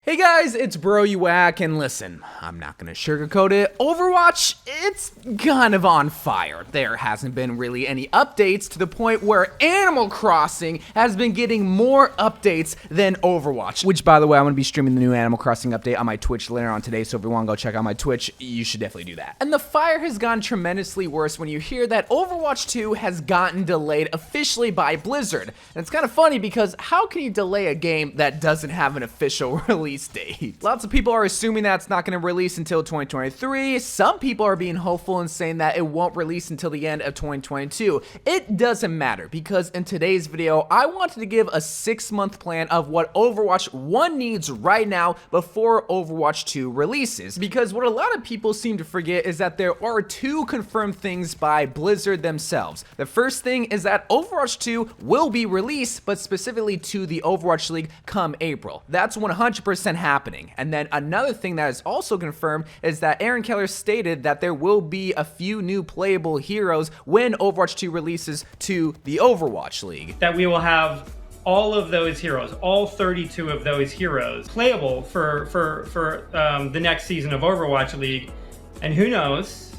Hey guys, it's Bro You Whack, and listen, I'm not gonna sugarcoat it. Overwatch, it's kind of on fire. There hasn't been really any updates to the point where Animal Crossing has been getting more updates than Overwatch. Which, by the way, I'm gonna be streaming the new Animal Crossing update on my Twitch later on today, so if you wanna go check out my Twitch, you should definitely do that. And the fire has gone tremendously worse when you hear that Overwatch 2 has gotten delayed officially by Blizzard. And it's kind of funny because how can you delay a game that doesn't have an official release date? Lots of people are assuming that it's not going to release until 2023. Some people are being hopeful and saying that it won't release until the end of 2022. It doesn't matter because in today's video, I wanted to give a 6-month plan of what Overwatch 1 needs right now before Overwatch 2 releases. Because what a lot of people seem to forget is that there are 2 confirmed things by Blizzard themselves. The first thing is that Overwatch 2 will be released, but specifically to the Overwatch League come April. That's 100% happening. And then another thing that is also confirmed is that Aaron Keller stated that there will be a few new playable heroes when Overwatch 2 releases to the Overwatch League. That we will have all of those heroes, all 32 of those heroes, playable for the next season of Overwatch League. And who knows,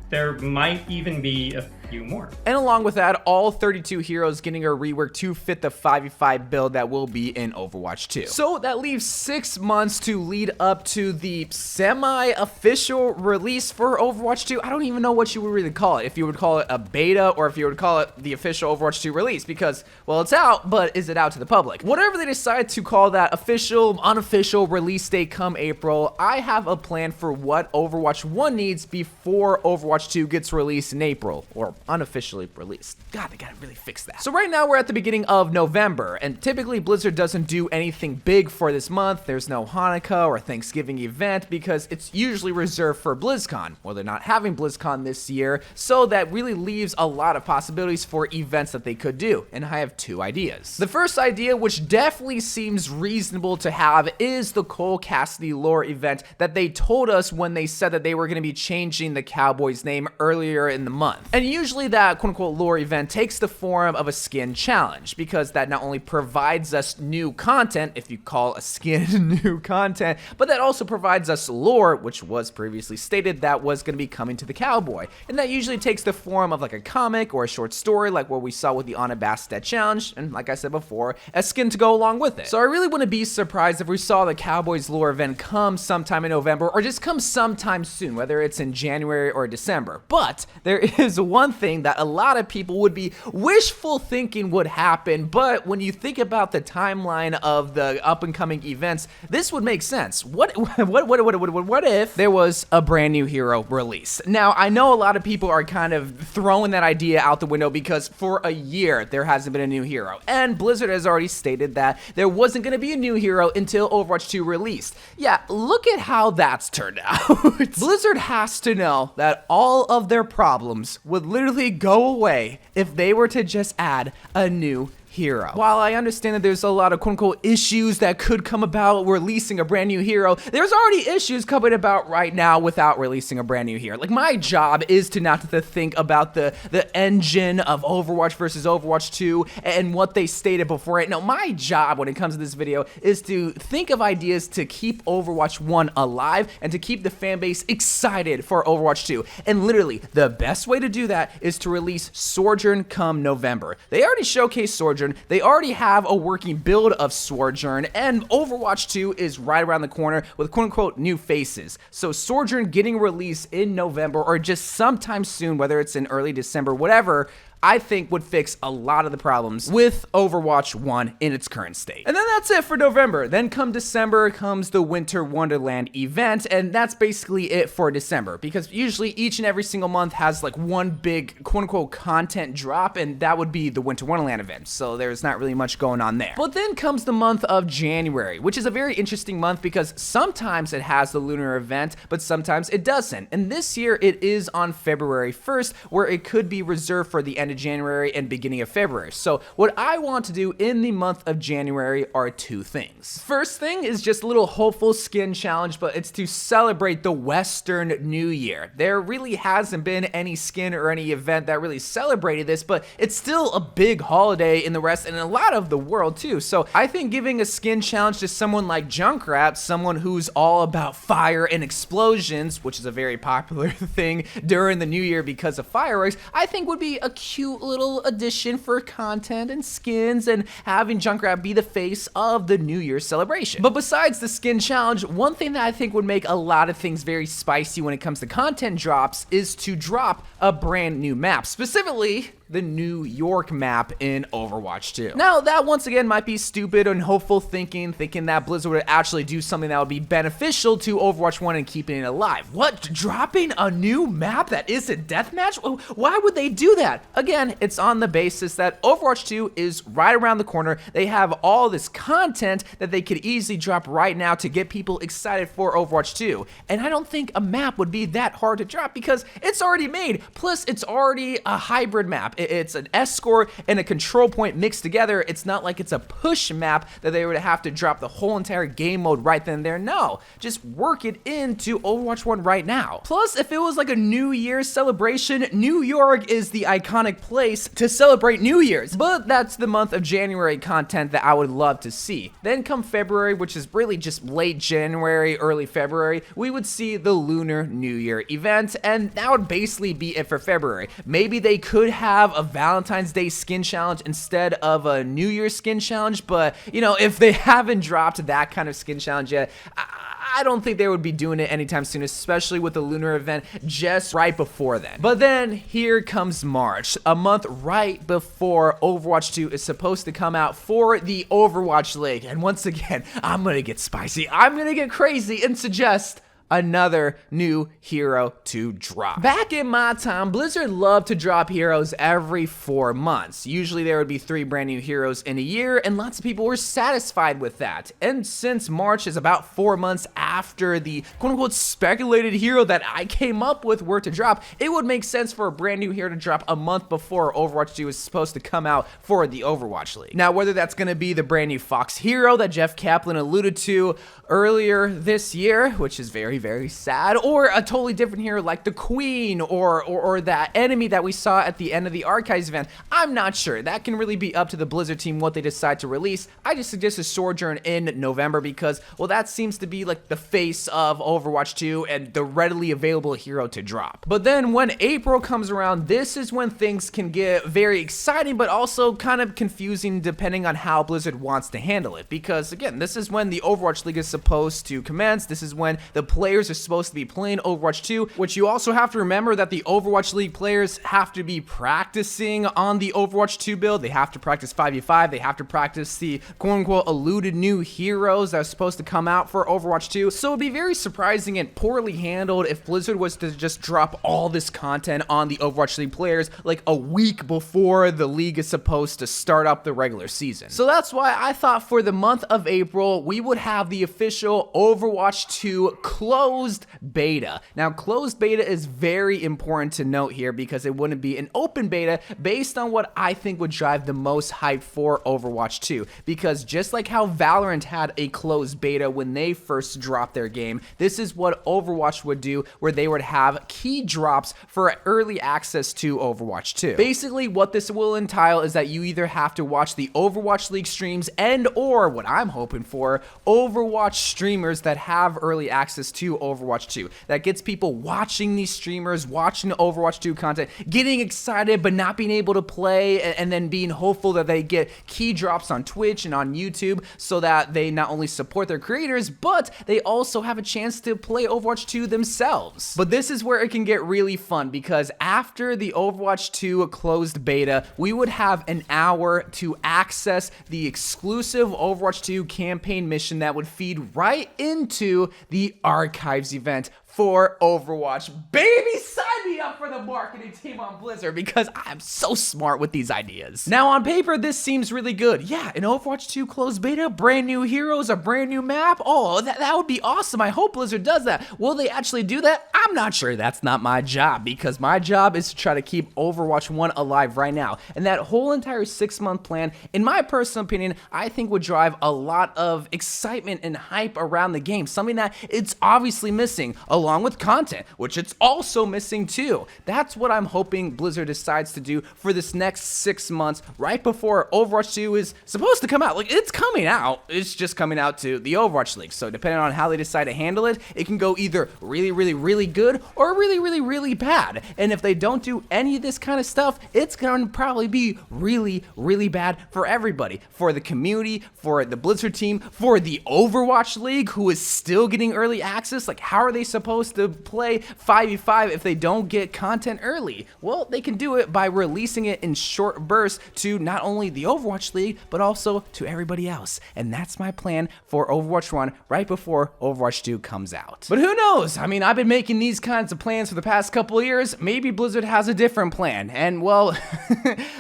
there might even be a few more. And along with that, all 32 heroes getting a rework to fit the 5v5 build that will be in Overwatch 2. So that leaves 6 months to lead up to the semi-official release for Overwatch 2. I don't even know what you would really call it. If you would call it a beta or if you would call it the official Overwatch 2 release, because, well, it's out, but is it out to the public? Whatever they decide to call that official, unofficial release date come April, I have a plan for what Overwatch 1 needs before Overwatch 2 gets released in April, or unofficially released. God, they gotta really fix that. So right now we're at the beginning of November, and typically Blizzard doesn't do anything big for this month. There's no Hanukkah or Thanksgiving event because it's usually reserved for BlizzCon. Well, they're not having BlizzCon this year, so that really leaves a lot of possibilities for events that they could do, and I have 2 ideas. The first idea, which definitely seems reasonable to have, is the Cole Cassidy lore event that they told us when they said that they were going to be changing the Cowboys name earlier in the month. And usually that quote-unquote lore event takes the form of a skin challenge, because that not only provides us new content, if you call a skin new content, but that also provides us lore, which was previously stated that was going to be coming to the Cowboy. And that usually takes the form of like a comic or a short story, like what we saw with the Anna Bastet challenge, and like I said before, a skin to go along with it. So I really wouldn't be surprised if we saw the Cowboys lore event come sometime in November, or just come sometime soon, whether it's in January or December. But there is one thing that a lot of people would be wishful thinking would happen, but when you think about the timeline of the up-and-coming events, this would make sense. What if there was a brand new hero release? Now, I know a lot of people are kind of throwing that idea out the window because for a year, there hasn't been a new hero, and Blizzard has already stated that there wasn't going to be a new hero until Overwatch 2 released. Yeah, look at how that's turned out. Blizzard has to know that all of their problems would literally go away if they were to just add a new hero. While I understand that there's a lot of quote-unquote issues that could come about releasing a brand new hero, there's already issues coming about right now without releasing a brand new hero. Like, my job is to not to think about the engine of Overwatch versus Overwatch 2 and what they stated before it. No, my job when it comes to this video is to think of ideas to keep Overwatch 1 alive and to keep the fan base excited for Overwatch 2. And literally, the best way to do that is to release Sojourn come November. They already showcased Sojourn. They already have a working build of Sojourn, and Overwatch 2 is right around the corner with quote-unquote new faces. So Sojourn getting released in November or just sometime soon, whether it's in early December, whatever, I think would fix a lot of the problems with Overwatch 1 in its current state. And then that's it for November. Then come December comes the Winter Wonderland event, and that's basically it for December, because usually each and every single month has like one big quote-unquote content drop, and that would be the Winter Wonderland event, so there's not really much going on there. But then comes the month of January, which is a very interesting month because sometimes it has the lunar event, but sometimes it doesn't. And this year it is on February 1st, where it could be reserved for the end end of January and beginning of February. So what I want to do in the month of January are two things. First thing is just a little hopeful skin challenge, but it's to celebrate the Western New Year. There really hasn't been any skin or any event that really celebrated this, but it's still a big holiday in the West and a lot of the world too. So I think giving a skin challenge to someone like Junkrat, someone who's all about fire and explosions, which is a very popular thing during the New Year because of fireworks, I think would be a cute little addition for content and skins and having Junkrat be the face of the New Year celebration. But besides the skin challenge, one thing that I think would make a lot of things very spicy when it comes to content drops is to drop a brand new map, specifically the New York map in Overwatch 2. Now, that once again might be stupid and hopeful thinking that Blizzard would actually do something that would be beneficial to Overwatch 1 and keeping it alive. What? Dropping a new map that isn't deathmatch? Why would they do that? Again, it's on the basis that Overwatch 2 is right around the corner. They have all this content that they could easily drop right now to get people excited for Overwatch 2. And I don't think a map would be that hard to drop because it's already made. Plus, it's already a hybrid map. It's an escort and a control point mixed together. It's not like it's a push map that they would have to drop the whole entire game mode right then and there. No, just work it into Overwatch 1 right now. Plus, if it was like a New Year's celebration, New York is the iconic place to celebrate New Year's. But that's the month of January content that I would love to see. Then come February, which is really just late January, early February, we would see the Lunar New Year event, and that would basically be it for February. Maybe they could have a Valentine's Day skin challenge instead of a New Year's skin challenge, but you know, if they haven't dropped that kind of skin challenge yet, I don't think they would be doing it anytime soon, especially with the Lunar event just right before then. But then here comes March, a month right before Overwatch 2 is supposed to come out for the Overwatch League. And once again, I'm gonna get spicy, I'm gonna get crazy and suggest another new hero to drop. Back in my time, Blizzard loved to drop heroes every 4 months. Usually there would be 3 brand new heroes in a year, and lots of people were satisfied with that. And since March is about 4 months after the quote-unquote speculated hero that I came up with were to drop, it would make sense for a brand new hero to drop a month before Overwatch 2 is supposed to come out for the Overwatch League. Now, whether that's going to be the brand new Fox hero that Jeff Kaplan alluded to earlier this year, which is very sad, or a totally different hero like the Queen or that enemy that we saw at the end of the Archives event, I'm not sure. That can really be up to the Blizzard team what they decide to release. I just suggest a Sojourn in November because, well, that seems to be like the face of Overwatch 2 and the readily available hero to drop. But then when April comes around, this is when things can get very exciting but also kind of confusing depending on how Blizzard wants to handle it, because again, this is when the Overwatch League is supposed to commence. This is when the players are supposed to be playing Overwatch 2, which you also have to remember that the Overwatch League players have to be practicing on the Overwatch 2 build. They have to practice 5v5. They have to practice the quote-unquote alluded new heroes that are supposed to come out for Overwatch 2. So it'd be very surprising and poorly handled if Blizzard was to just drop all this content on the Overwatch League players like a week before the league is supposed to start up the regular season. So that's why I thought for the month of April, we would have the official Overwatch 2 closed beta. Now, closed beta is very important to note here because it wouldn't be an open beta based on what I think would drive the most hype for Overwatch 2. Because just like how Valorant had a closed beta when they first dropped their game, this is what Overwatch would do, where they would have key drops for early access to Overwatch 2. Basically, what this will entail is that you either have to watch the Overwatch League streams and or, what I'm hoping for, Overwatch streamers that have early access to Overwatch 2. That gets people watching these streamers, watching Overwatch 2 content, getting excited but not being able to play, and then being hopeful that they get key drops on Twitch and on YouTube so that they not only support their creators, but they also have a chance to play Overwatch 2 themselves. But this is where it can get really fun, because after the Overwatch 2 closed beta, we would have an hour to access the exclusive Overwatch 2 campaign mission that would feed right into the Archives event for Overwatch. Baby, sign me up for the marketing team on Blizzard because I'm so smart with these ideas. Now, on paper, this seems really good. Yeah, an Overwatch 2 closed beta, brand new heroes, a brand new map. Oh, that would be awesome. I hope Blizzard does that. Will they actually do that? I'm not sure. That's not my job because my job is to try to keep Overwatch 1 alive right now. And that whole entire 6-month plan, in my personal opinion, I think would drive a lot of excitement and hype around the game. Something that it's obviously missing, along with content, which it's also missing too. That's what I'm hoping Blizzard decides to do for this next 6 months, right before Overwatch 2 is supposed to come out. Like, it's coming out. It's just coming out to the Overwatch League. So depending on how they decide to handle it, it can go either really, really, really good or really, really, really bad. And if they don't do any of this kind of stuff, it's going to probably be really, really bad for everybody. For the community, for the Blizzard team, for the Overwatch League, who is still getting early access. Like, how are they supposed to play 5v5 if they don't get content early? Well, they can do it by releasing it in short bursts to not only the Overwatch League, but also to everybody else. And that's my plan for Overwatch 1 right before Overwatch 2 comes out. But who knows? I mean, I've been making these kinds of plans for the past couple of years. Maybe Blizzard has a different plan. And well,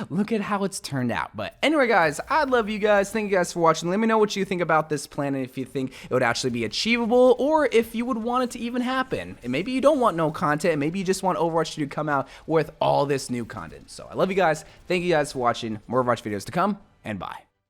look at how it's turned out. But anyway, guys, I love you guys. Thank you guys for watching. Let me know what you think about this plan and if you think it would actually be achievable or if you would want it to even happen. And maybe you don't want no content. Maybe you just want Overwatch 2 to come out with all this new content. So I love you guys. Thank you guys for watching. More Overwatch videos to come, and bye.